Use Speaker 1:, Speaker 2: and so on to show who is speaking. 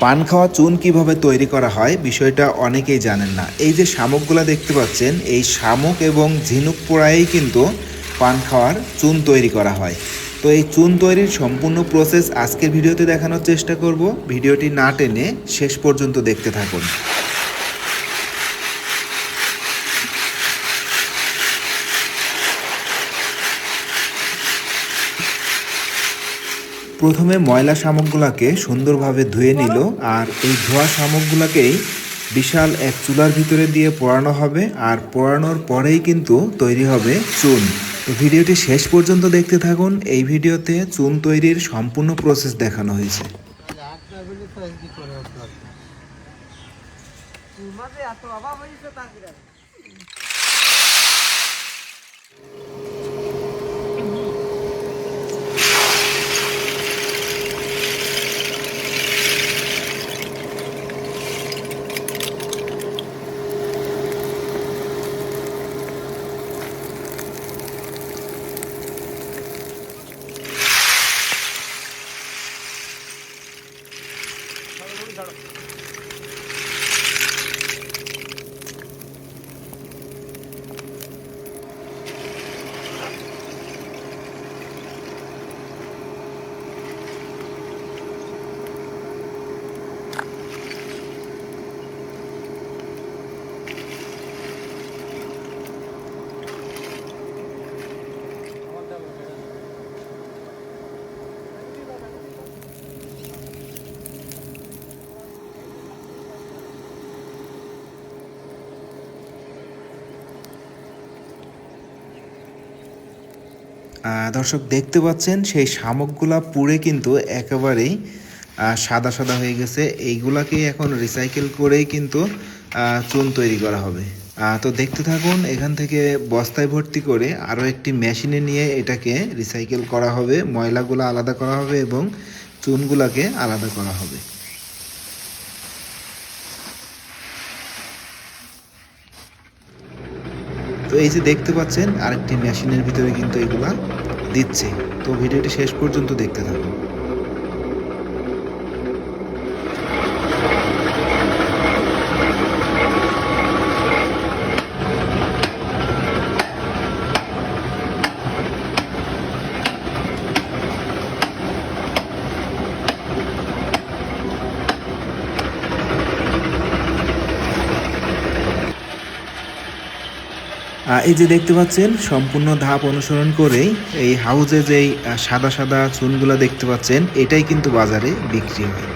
Speaker 1: পান খাওয়া চুন কিভাবে তৈরি করা হয় বিষয়টা অনেকেই জানেন না। এই যে শামুকগুলো দেখতে পাচ্ছেন, এই শামুক এবং ঝিনুক পোড়ায়েই কিন্তু পান খাওয়ার চুন তৈরি করা হয়। তো এই চুন তৈরির সম্পূর্ণ প্রসেস আজকের ভিডিওতে দেখানোর চেষ্টা করব। ভিডিওটি না টেনে শেষ পর্যন্ত দেখতে থাকুন। প্রথমে ময়লা শামুকগুলোকে সুন্দরভাবে ধুয়ে নিল, আর এই ধোয়া শামুকগুলোকেই বিশাল এক চুলার ভিতরে দিয়ে পোড়ানো হবে, আর পোড়ানোর পরেই কিন্তু তৈরি হবে চুন। তো ভিডিওটি শেষ পর্যন্ত দেখতে থাকুন। এই ভিডিওতে চুন তৈরির সম্পূর্ণ প্রসেস দেখানো হয়েছে। দর্শক দেখতে পাচ্ছেন সেই শামুকগুলা পুড়ে কিন্তু একেবারেই সাদা সাদা হয়ে গেছে। এইগুলাকেই এখন রিসাইকেল করেই কিন্তু চুন তৈরি করা হবে। তো দেখতে থাকুন। এখান থেকে বস্তায় ভর্তি করে আরও একটি মেশিনে নিয়ে এটাকে রিসাইকেল করা হবে, ময়লাগুলো আলাদা করা হবে এবং চুনগুলাকে আলাদা করা হবে। তো এই যে দেখতে পাচ্ছেন আরেকটি মেশিনের ভিতরে কিন্তু এগুলা দিচ্ছে। তো ভিডিওটি শেষ পর্যন্ত দেখতে থাকুন। এই যে দেখতে পাচ্ছেন সম্পূর্ণ ধাপ অনুসরণ করেই এই হাউজে যেই সাদা সাদা চুনগুলা দেখতে পাচ্ছেন, এটাই কিন্তু বাজারে বিক্রি হয়।